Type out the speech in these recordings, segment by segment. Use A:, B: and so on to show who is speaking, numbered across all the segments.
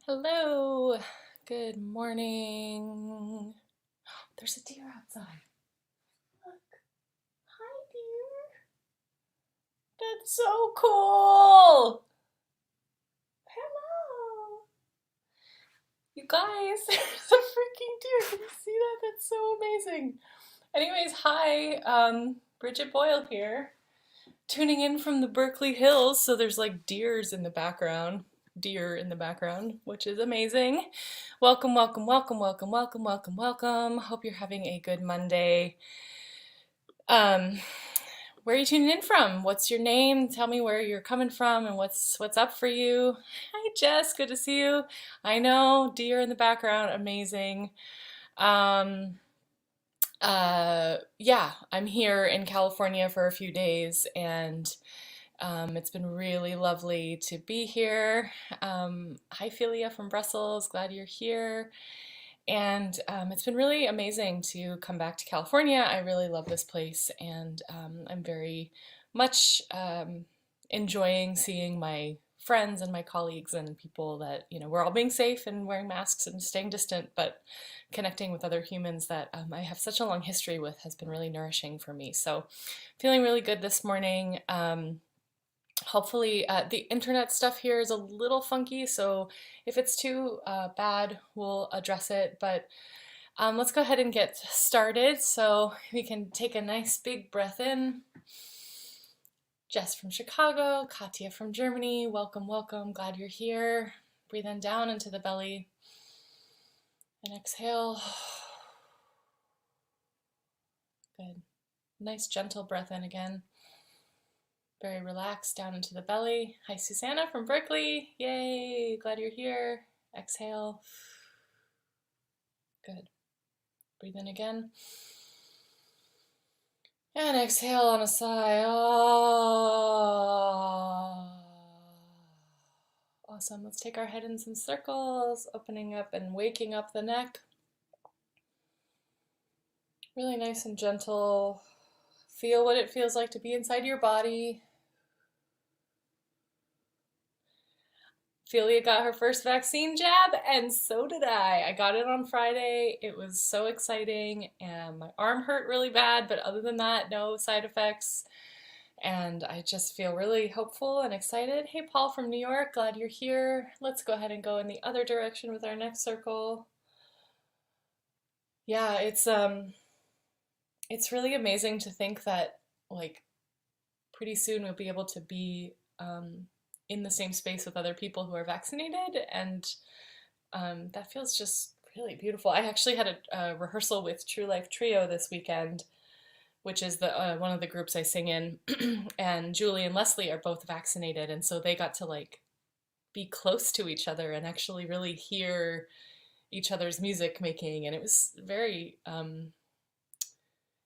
A: Hello, good morning. There's a deer outside. Look. Hi, deer. That's so cool. Hello. You guys, there's a freaking deer. Can you see that? That's so amazing. Anyways, hi, Briget Boyle here, tuning in from the Berkeley Hills. So there's like deer in the background, which is amazing. Welcome, welcome, welcome, welcome, welcome, welcome, welcome. Hope you're having a good Monday. Um, where are you tuning in from? What's your name? Tell me where you're coming from and what's up for you. Hi, Jess. Good to see you. I know, deer in the background, amazing. Um, yeah, I'm here in California for a few days and it's been really lovely to be here. Hi, Philia from Brussels. Glad you're here. And it's been really amazing to come back to California. I really love this place, and I'm very much enjoying seeing my friends and my colleagues and people that, we're all being safe and wearing masks and staying distant, but connecting with other humans that I have such a long history with has been really nourishing for me. So, feeling really good this morning. Hopefully, the internet stuff here is a little funky, so if it's too bad, we'll address it. But let's go ahead and get started. So we can take a nice big breath in. Jess from Chicago, Katya from Germany, welcome, welcome. Glad you're here. Breathe in down into the belly and exhale. Good. Nice gentle breath in again. Very relaxed down into the belly. Hi, Susanna from Berkeley. Yay, glad you're here. Exhale. Good. Breathe in again. And exhale on a sigh. Oh. Awesome. Let's take our head in some circles, opening up and waking up the neck. Really nice and gentle. Feel what it feels like to be inside your body. Philia got her first vaccine jab, and so did I. I got it on Friday. It was so exciting, and my arm hurt really bad, but other than that, no side effects. And I just feel really hopeful and excited. Hey, Paul from New York, glad you're here. Let's go ahead and go in the other direction with our next circle. Yeah, it's really amazing to think that like pretty soon we'll be able to be in the same space with other people who are vaccinated, and that feels just really beautiful. I actually had a rehearsal with True Life Trio this weekend, which is the one of the groups I sing in, and Julie and Leslie are both vaccinated, and so they got to like be close to each other and actually really hear each other's music making, and it was very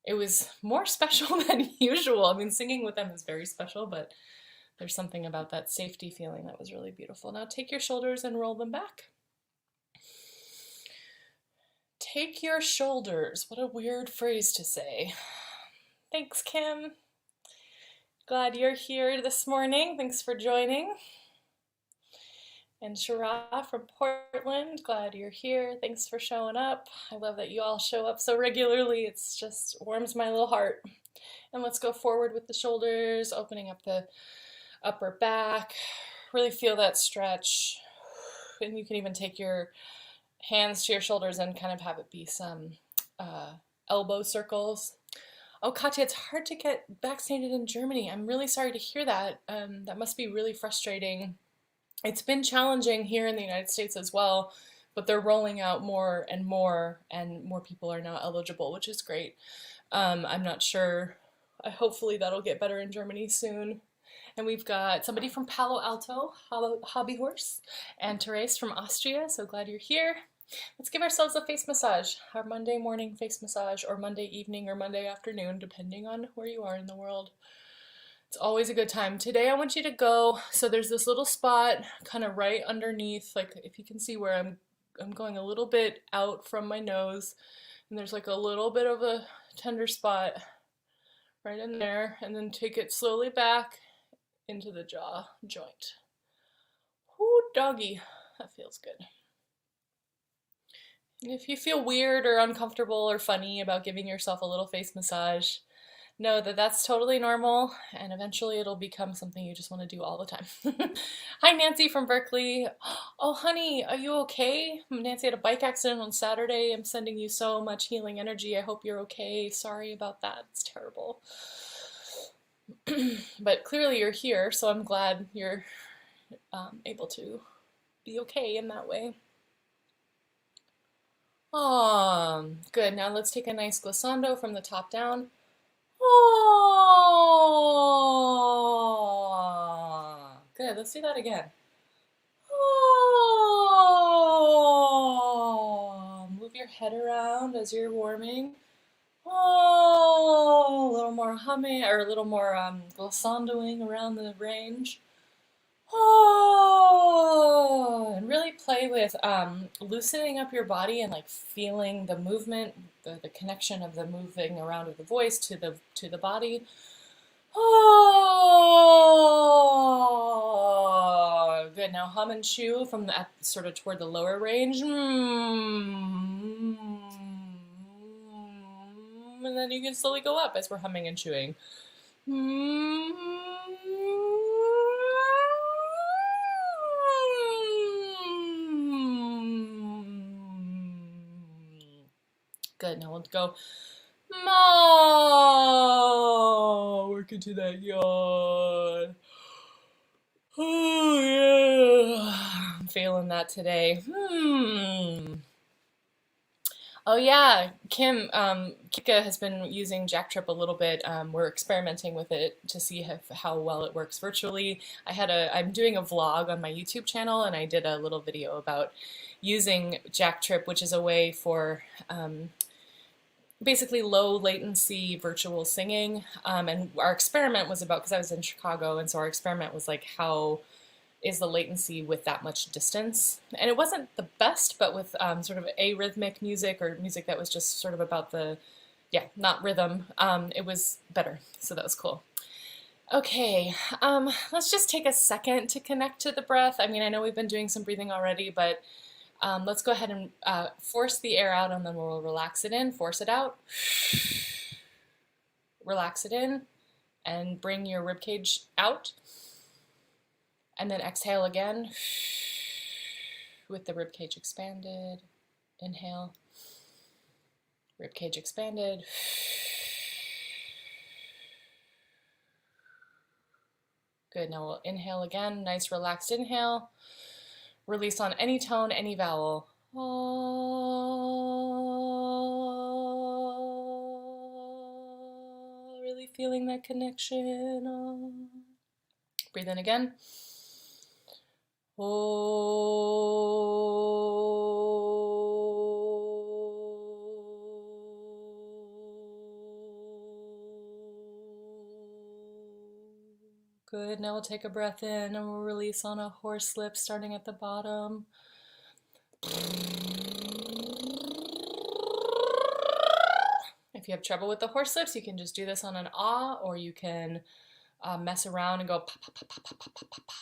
A: it was more special than usual. I mean, singing with them is very special, but there's something about that safety feeling that was really beautiful. Now take your shoulders and roll them back. Take your shoulders. What a weird phrase to say. Thanks, Kim. Glad you're here this morning. Thanks for joining. And Shara from Portland, glad you're here. Thanks for showing up. I love that you all show up so regularly. It's just warms my little heart. And let's go forward with the shoulders, opening up the upper back. Really feel that stretch. And you can even take your hands to your shoulders and kind of have it be some elbow circles. Oh, Katya, it's hard to get vaccinated in Germany. I'm really sorry to hear that. That must be really frustrating. It's been challenging here in the United States as well, but they're rolling out more, and more people are now eligible, which is great. I'm not sure. Hopefully that'll get better in Germany soon. And we've got somebody from Palo Alto, Hobby Horse, and Therese from Austria, so glad you're here. Let's give ourselves a face massage, our Monday morning face massage, or Monday evening or Monday afternoon, depending on where you are in the world. It's always a good time. Today I want you to go, so there's this little spot kind of right underneath, like if you can see where I'm going a little bit out from my nose, and there's like a little bit of a tender spot right in there, and then take it slowly back into the jaw joint. Ooh, doggy. That feels good. And if you feel weird or uncomfortable or funny about giving yourself a little face massage, know that that's totally normal, and eventually it'll become something you just want to do all the time. Hi, Nancy from Berkeley. Oh, honey, are you okay? Nancy had a bike accident on Saturday. I'm sending you so much healing energy. I hope you're okay. Sorry about that. It's terrible. But clearly you're here, so I'm glad you're able to be okay in that way. Good. Now let's take a nice glissando from the top down. Oh, good. Let's do that again. Oh, move your head around as you're warming. Oh, a little more humming or a little more glissandoing around the range. Oh, and really play with loosening up your body and like feeling the movement, the connection of the moving around of the voice to the body. Oh, good. Now hum and chew from the sort of toward the lower range. And then you can slowly go up as we're humming and chewing. Good. Now let's go. Work into that yawn. Oh yeah, I'm feeling that today. Oh yeah, Kim, Kika has been using Jack Trip a little bit. We're experimenting with it to see how well it works virtually. I'm doing a vlog on my YouTube channel, and I did a little video about using Jack Trip, which is a way for basically low latency virtual singing. And our experiment was about, because I was in Chicago, and so our experiment was like, how is the latency with that much distance? And it wasn't the best, but with sort of arrhythmic music or music that was just sort of about not rhythm, it was better. So that was cool. Okay, let's just take a second to connect to the breath. I mean, I know we've been doing some breathing already, but let's go ahead and force the air out, and then we'll relax it in, force it out, relax it in, and bring your ribcage out. And then exhale again with the ribcage expanded. Inhale, ribcage expanded. Good, now we'll inhale again, nice relaxed inhale. Release on any tone, any vowel. Oh, really feeling that connection. Oh. Breathe in again. Good, now we'll take a breath in and we'll release on a horse lip starting at the bottom. If you have trouble with the horse lips, you can just do this on an ah, or you can mess around and go pa pa pa pa pa pa pa pa pa,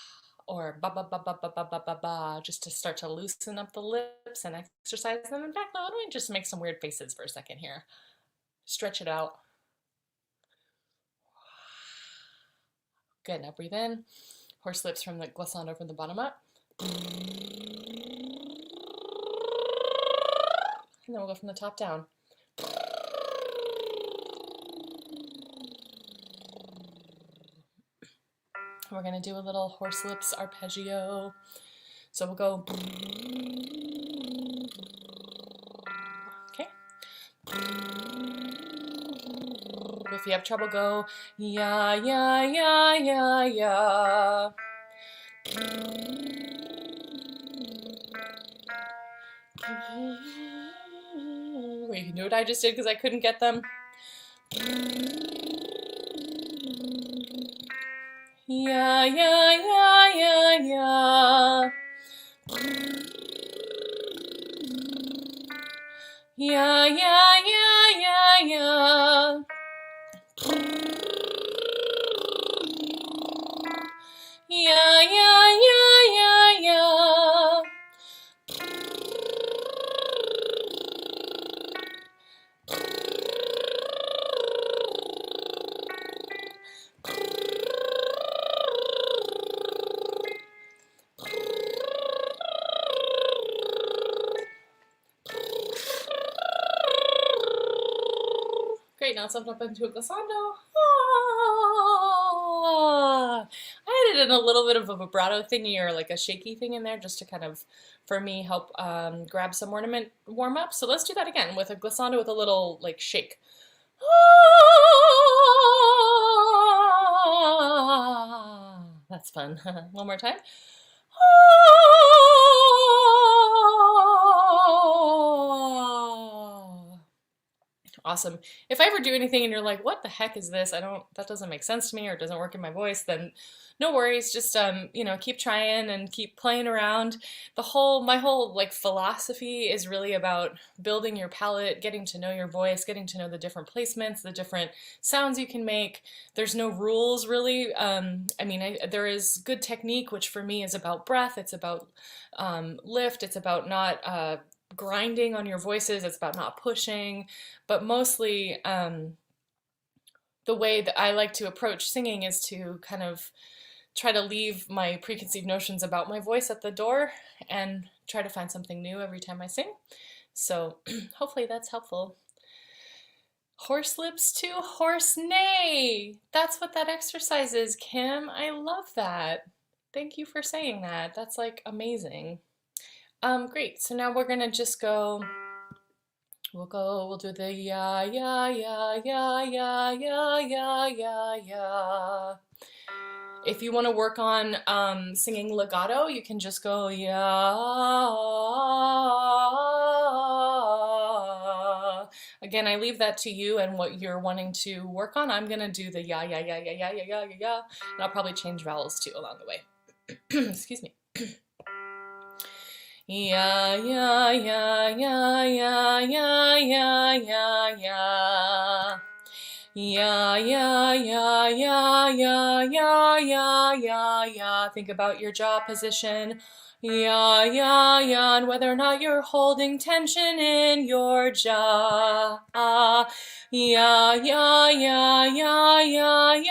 A: or ba ba ba ba ba ba ba ba ba, just to start to loosen up the lips and exercise them. In fact, why don't we just make some weird faces for a second here? Stretch it out. Good, now breathe in. Horse lips from the glissando from the bottom up. And then we'll go from the top down. We're going to do a little horse lips arpeggio. So we'll go. Okay. If you have trouble, go ya, ya, ya, ya, ya. Or you can do what I just did because I couldn't get them. Ya, ya, ya, ya, ya. Ya, ya, ya, ya, ya. Ya, ya, ya, ya, ya. Great, now it's opened up into a glissando. Ah. I added in a little bit of a vibrato thingy or like a shaky thing in there just to kind of, for me, help grab some ornament warm up. So let's do that again with a glissando with a little like shake. Ah. That's fun. One more time. Ah. Awesome. If I ever do anything and you're like, what the heck is this? That doesn't make sense to me or it doesn't work in my voice, then no worries. Just, keep trying and keep playing around. My whole like philosophy is really about building your palette, getting to know your voice, getting to know the different placements, the different sounds you can make. There's no rules really. There is good technique, which for me is about breath. It's about lift. It's about not grinding on your voices. It's about not pushing, but mostly the way that I like to approach singing is to kind of try to leave my preconceived notions about my voice at the door and try to find something new every time I sing. So hopefully that's helpful. Horse lips to horse neigh. That's what that exercise is, Kim. I love that. Thank you for saying that. That's like amazing. Great, so now we're gonna just go, we'll do the ya, ya, ya, ya, ya, ya, ya, ya, ya. If you want to work on singing legato, you can just go ya. Again, I leave that to you and what you're wanting to work on. I'm gonna do the ya, ya, ya, ya, ya, ya, ya, ya, ya, and I'll probably change vowels too along the way. Excuse me. Ya, ya, ya, ya, ya, ya, ya, ya, ya. Ya, ya, ya, ya, ya, ya, ya, ya, ya. Think about your jaw position. Ya, ya, ya, and whether or not you're holding tension in your jaw. Ya, ya, ya, ya, ya, ya,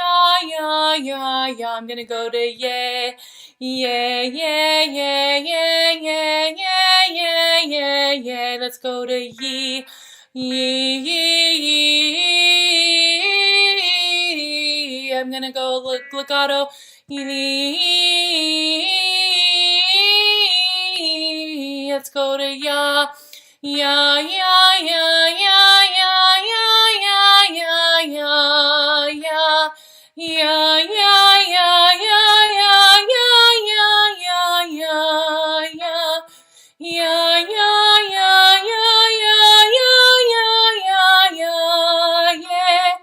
A: ya, ya, ya. I'm gonna go to yeah. Yeah, yeah, yeah, yeah, yeah, yeah, yeah, yeah, yeah. Let's go to ye. Ye, ye, ye. I'm gonna go legato. Ye. Let's go to ya. Ya, ya, ya, ya, ya, ya, ya, ya, ya, ya. Ya, ya, ya, ya, ya, ya, ya, ya, ya, ya. Ya, ya, ya, ya, ya, ya, ya, ya, ya, yeah.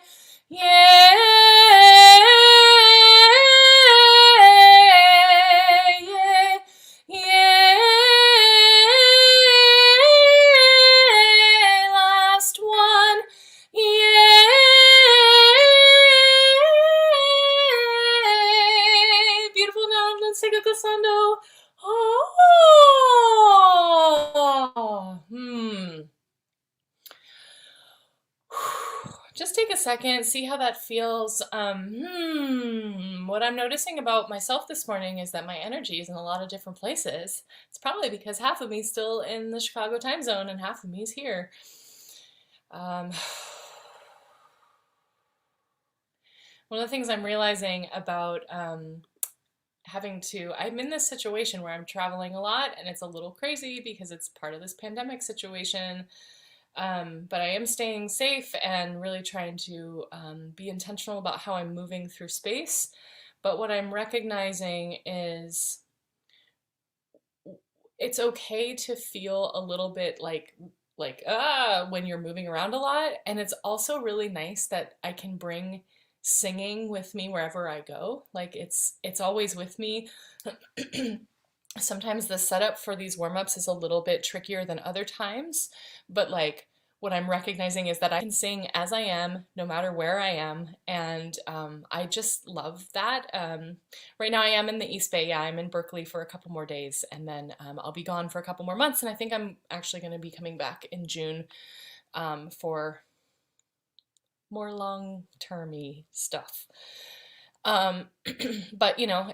A: Yeah. Yeah. Yeah. Last one. Yeah. Beautiful. Now let's take a glissando. Oh. Just take a second, see how that feels. What I'm noticing about myself this morning is that my energy is in a lot of different places. It's probably because half of me is still in the Chicago time zone and half of me is here. One of the things I'm realizing about I'm in this situation where I'm traveling a lot and it's a little crazy because it's part of this pandemic situation. But I am staying safe and really trying to be intentional about how I'm moving through space. But what I'm recognizing is it's okay to feel a little bit like when you're moving around a lot. And it's also really nice that I can bring singing with me wherever I go. Like it's always with me. Sometimes the setup for these warm-ups is a little bit trickier than other times, but like what I'm recognizing is that I can sing as I am, no matter where I am, and I just love that. Right now I am in the East Bay. Yeah, I'm in Berkeley for a couple more days, and then I'll be gone for a couple more months, and I think I'm actually going to be coming back in June for more long-termy stuff. But you know,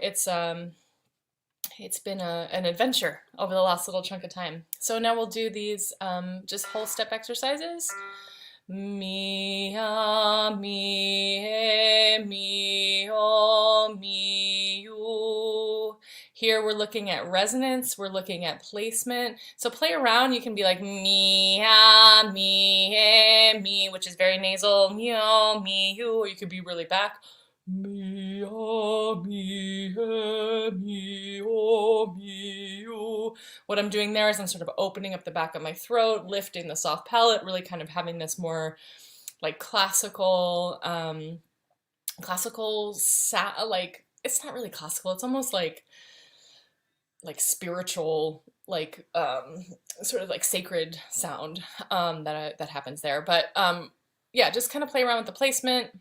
A: it's been an adventure over the last little chunk of time. So now we'll do these just whole step exercises. Mi, a, mi, e, mi, o, mi, u. Here we're looking at resonance, we're looking at placement. So play around, you can be like mi, a, mi, e, mi, which is very nasal, mi, o, mi, u, or you could be really back. Mi, a, mi, e, mi, o, mi, u. What I'm doing there is I'm sort of opening up the back of my throat, lifting the soft palate, really kind of having this more like like it's not really classical. It's almost like spiritual, like sort of like sacred sound that happens there. But yeah, just kind of play around with the placement.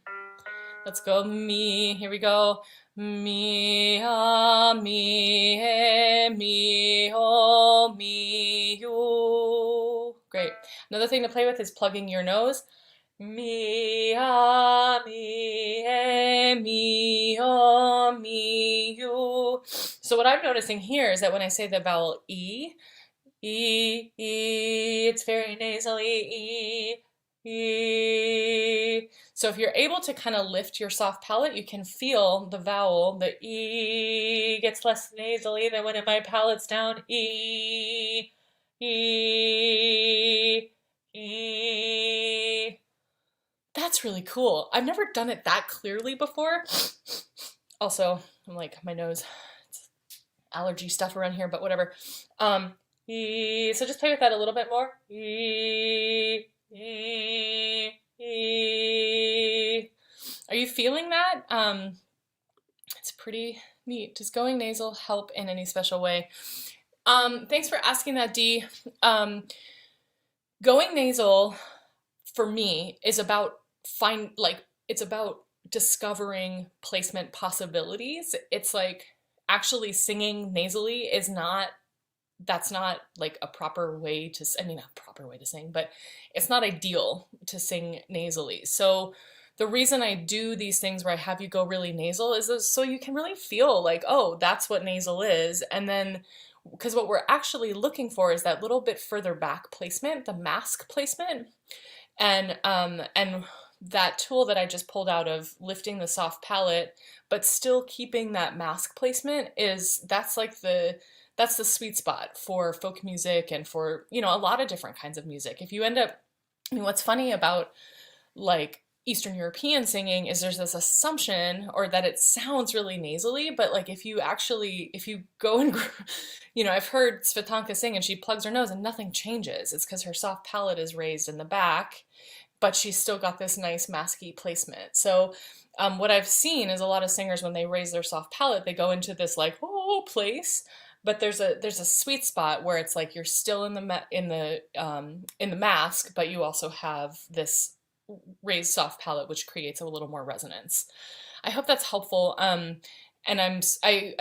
A: Let's go mi. Here we go. Mi, a, mi, e, mi, o, mi, u. Great. Another thing to play with is plugging your nose. Mi, a, mi, e, mi, o, mi, u. So what I'm noticing here is that when I say the vowel E, it's very nasally, E. So if you're able to kind of lift your soft palate, you can feel the vowel, the E gets less nasally than when my palate's down, E, E, E. That's really cool. I've never done it that clearly before. Also, I'm like, my nose, it's allergy stuff around here, but whatever. E, so just play with that a little bit more. E, E, E. Are you feeling that? It's pretty neat. Does going nasal help in any special way? Thanks for asking that, Dee. Going nasal for me is about it's about discovering placement possibilities. It's like actually singing nasally is not, that's not like a proper way to, I mean, not proper way to sing, but it's not ideal to sing nasally. So the reason I do these things where I have you go really nasal is so you can really feel like, oh, that's what nasal is. And then, because what we're actually looking for is that little bit further back placement, the mask placement. And that tool that I just pulled out of lifting the soft palate, but still keeping that mask placement that's the sweet spot for folk music and for, you know, a lot of different kinds of music. If you end up, I mean, what's funny about like Eastern European singing is there's this assumption or that it sounds really nasally, but like if you go and, you know, I've heard Svetanka sing and she plugs her nose and nothing changes. It's because her soft palate is raised in the back, but she's still got this nice masky placement. So what I've seen is a lot of singers, when they raise their soft palate, they go into this like, oh, place, but there's a sweet spot where it's like you're still in the mask, but you also have this raised soft palate, which creates a little more resonance. I hope that's helpful. And I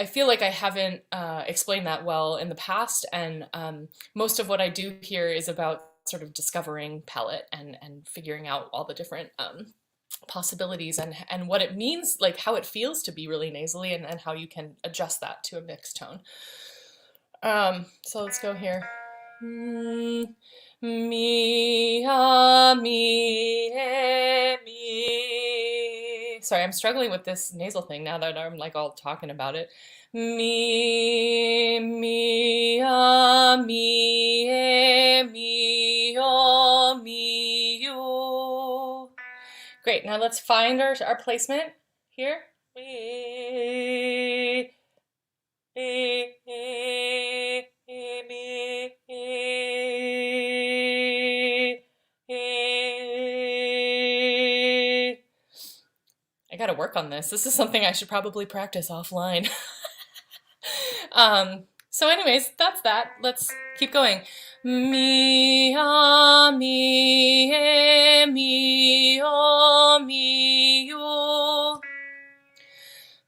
A: feel like I haven't explained that well in the past, and most of what I do here is about sort of discovering palette and figuring out all the different possibilities and what it means, like how it feels to be really nasally, and how you can adjust that to a mixed tone. So let's go here. Mi, a, mi, e, mi. Sorry, I'm struggling with this nasal thing now that I'm like all talking about it. Mi, a, mi, e, mi, o, mi, u. Great, now let's find our placement here. Mi, mi, mi, mi, I gotta work on this. This is something I should probably practice offline. So anyways, that's that. Let's keep going. Mi, a, mi, e, mi, o, mi, u.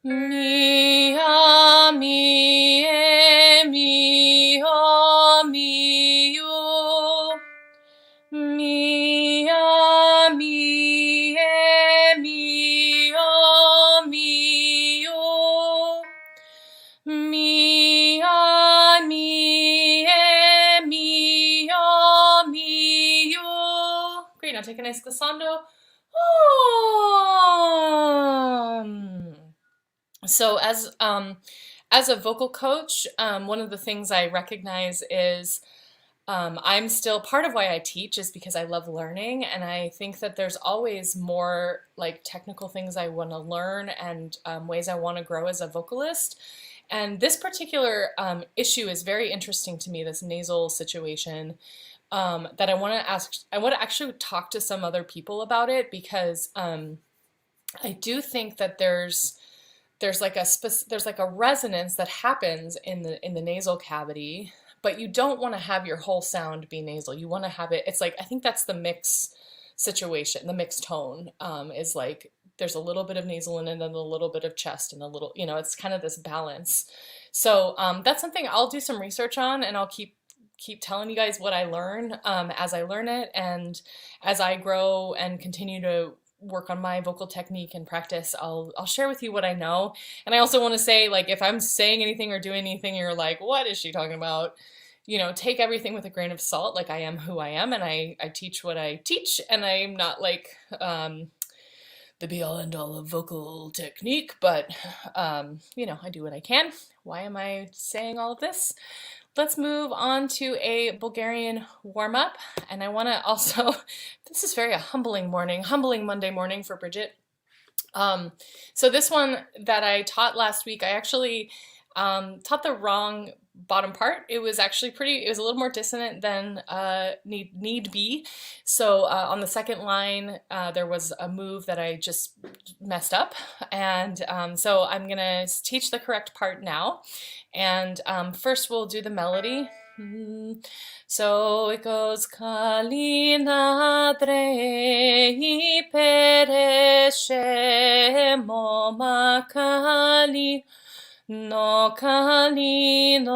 A: Mi, a, mi, e, mi, o, mi, u. Mi, a, mi, e, mi, o, mi, u. Mi, a, mi, e, mi, o, mi, u. Great, now take take a nice glissando. So as a vocal coach, one of the things I recognize is I'm still part of why I teach is because I love learning, and I think that there's always more like technical things I want to learn and ways I want to grow as a vocalist. And this particular issue is very interesting to me, this nasal situation, that I want to ask. I want to actually talk to some other people about it because I do think that there's like a resonance that happens in the nasal cavity, but you don't want to have your whole sound be nasal. You want to have it. It's like I think that's the mix situation. The mixed tone is like there's a little bit of nasal and then a little bit of chest and a little, it's kind of this balance. So that's something I'll do some research on, and I'll keep telling you guys what I learn as I learn it, and as I grow and continue to work on my vocal technique and practice, I'll share with you what I know. And I also want to say, like, if I'm saying anything or doing anything, you're like, what is she talking about? Take everything with a grain of salt. Like, I am who I am, and I teach what I teach, and I'm not like the be all end all of vocal technique, but I do what I can. Why am I saying all of this? Let's move on to a Bulgarian warm-up. And I want to also, this is very a humbling Monday morning for Briget. So this one that I taught last week, I actually taught the wrong bottom part. It was actually it was a little more dissonant than need be. So on the second line, there was a move that I just messed up. And so I'm gonna teach the correct part now. And first we'll do the melody. So it goes Kalina drei pereshe momakali no kalino.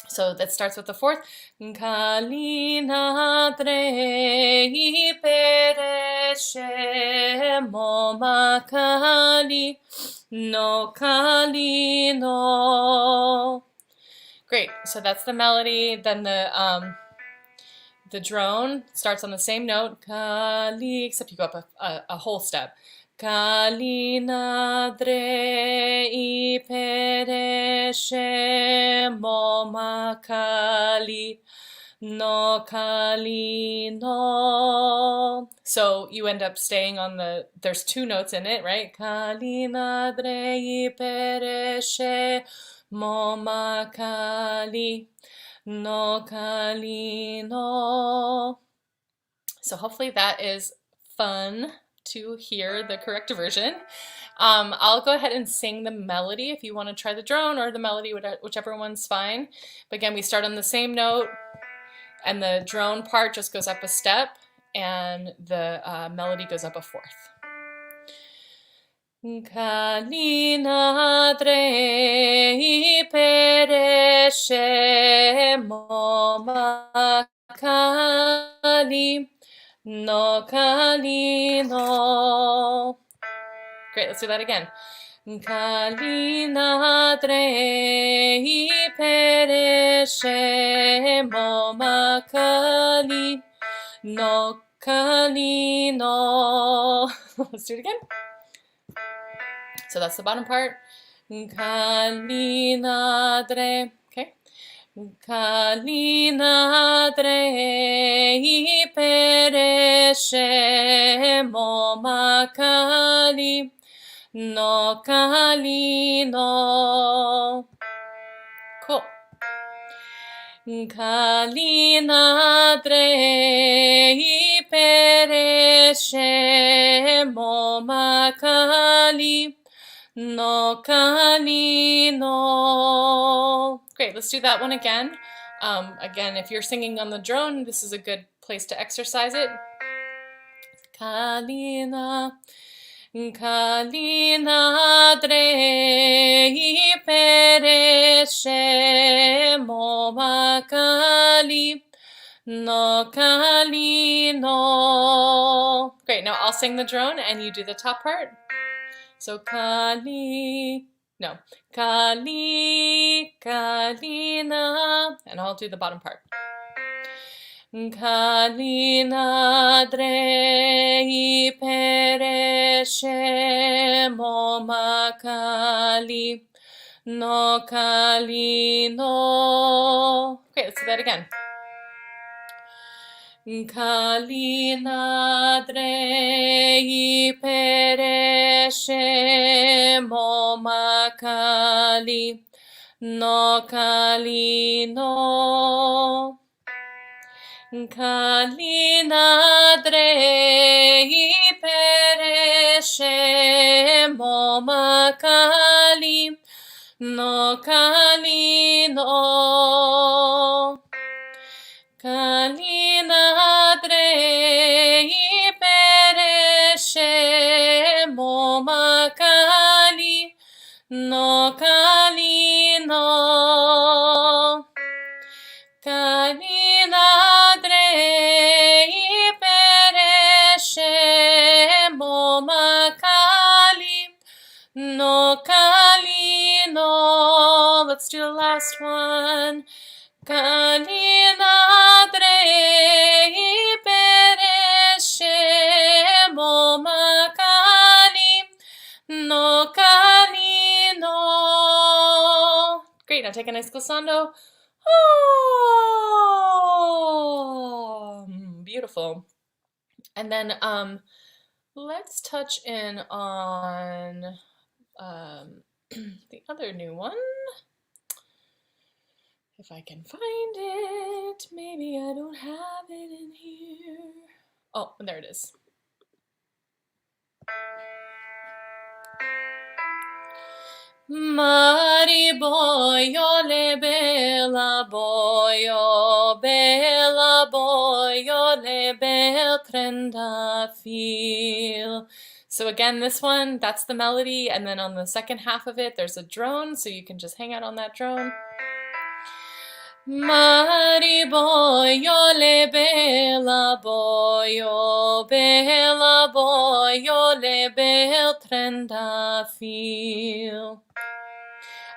A: So that starts with the fourth. Kalina drei pereshe momakali no kalino. Great. So that's the melody. Then the drone starts on the same note, Kali, except you go up a whole step. Kalina drei pereshe momakali no kalino. So you end up staying on there's two notes in it, right? Kalina drei pereshe momakali no kalino. So hopefully that is fun to hear the correct version. I'll go ahead and sing the melody if you want to try the drone or the melody, whichever one's fine. But again, we start on the same note, and the drone part just goes up a step, and the melody goes up a fourth. Kalina drei pereshe momakali no kalino. Great, let's do that again. Kalina drei pereshe momakali no kalino. Let's do it again. So that's the bottom part. Kalina drei. Okay. Kalina drei pereshe momakali no kalino. Cool. Kalina drei pereshe momakali no kalino. Great, let's do that one again. Again, if you're singing on the drone, this is a good place to exercise it. Kalina, kalina drei pereshe momakali no kalino. Great, now I'll sing the drone and you do the top part. So kalina, kalina, and I'll do the bottom part. Kalina drei pereshe momakali no kalino. Okay, let's do that again. Kalina drei pereshe momakali no kalino. Kalina drei pereshe momakali no kalino. Kalina drei pereshe momakali no kalino. Kalina drei pereshe momakali no kalino. Let's do the last one. Kalina drei pereshe momakali no kalino. Great, now take a nice glissando. Oh, beautiful. And then let's touch in on the other new one. If I can find it, maybe I don't have it in here. Oh, there it is. Mari boyo le bella boyo le bel trendafil. So again, this one, that's the melody, and then on the second half of it, there's a drone, so you can just hang out on that drone. Mari boyo le bella boyo le bel trendafil.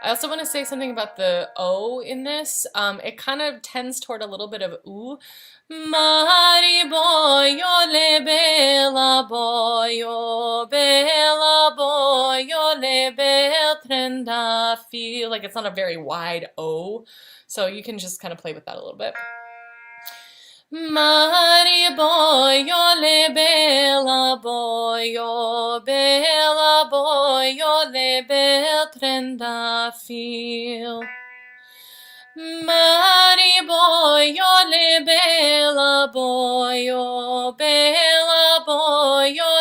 A: I also want to say something about the O in this. It kind of tends toward a little bit of ooh. Mari boyo le bella boyo le bel trendafil. Like it's not a very wide O, so you can just kind of play with that a little bit. Mari boyo le bella boyo le bel trendafil. Mari boyo le bella boyo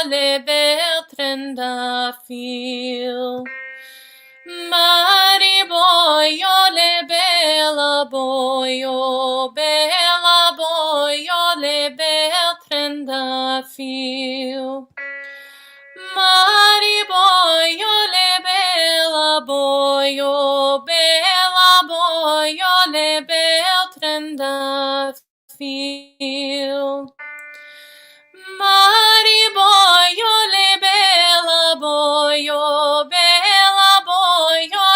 A: le bel trendafil. Mari boyo le bella boyo le bel trendafil. Mari boyo le bella boyo le bel trendafil. Mari boyo le bella boyo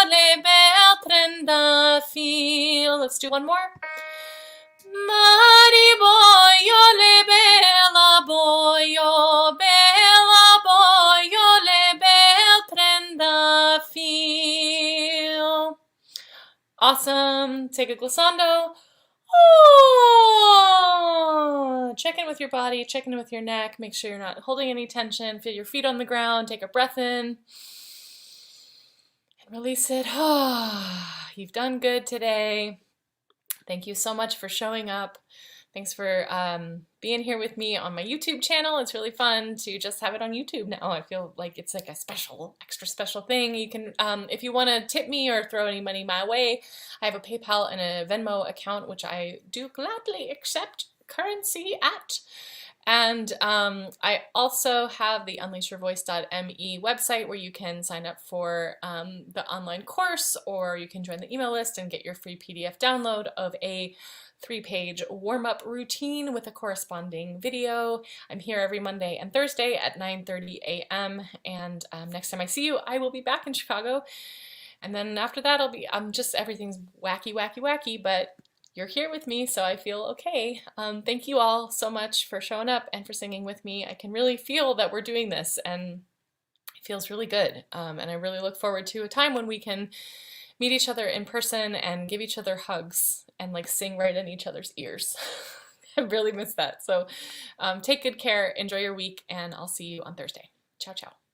A: le bel trendafil. Let's do one more. Mari boyo le bella boyo le bel trendafil. Awesome. Take a glissando. Oh, check in with your body, check in with your neck, make sure you're not holding any tension, feel your feet on the ground, take a breath in, and release it. Oh, you've done good today. Thank you so much for showing up. Thanks for being here with me on my YouTube channel. It's really fun to just have it on YouTube now. I feel like it's like a extra special thing. You can, if you want to tip me or throw any money my way, I have a PayPal and a Venmo account, which I do gladly accept currency at. And I also have the unleashyourvoice.me website where you can sign up for the online course, or you can join the email list and get your free PDF download of a 3-page warm-up routine with a corresponding video. I'm here every Monday and Thursday at 9:30 a.m. and next time I see you, I will be back in Chicago. And then after that, just everything's wacky, wacky, wacky, but you're here with me, so I feel okay. Thank you all so much for showing up and for singing with me. I can really feel that we're doing this, and it feels really good. And I really look forward to a time when we can meet each other in person and give each other hugs and like sing right in each other's ears. I really miss that. So take good care, enjoy your week, and I'll see you on Thursday. Ciao, ciao.